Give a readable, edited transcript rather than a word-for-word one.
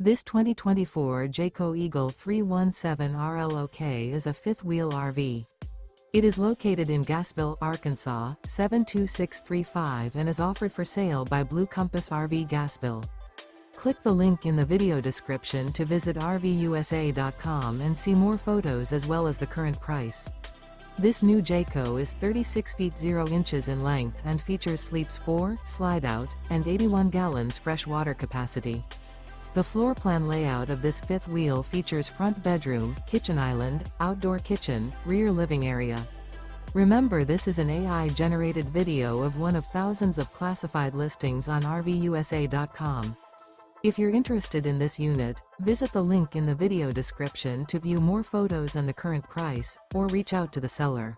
This 2024 Jayco Eagle 317 RLOK is a fifth-wheel RV. It is located in Gassville, Arkansas, 72635 and is offered for sale by Blue Compass RV Gassville. Click the link in the video description to visit RVUSA.com and see more photos as well as the current price. This new Jayco is 36 feet 0 inches in length and features sleeps 4, slide-out, and 81 gallons fresh water capacity. The floor plan layout of this fifth wheel features front bedroom, kitchen island, outdoor kitchen, rear living area. Remember, this is an AI-generated video of one of thousands of classified listings on RVUSA.com. If you're interested in this unit, visit the link in the video description to view more photos and the current price, or reach out to the seller.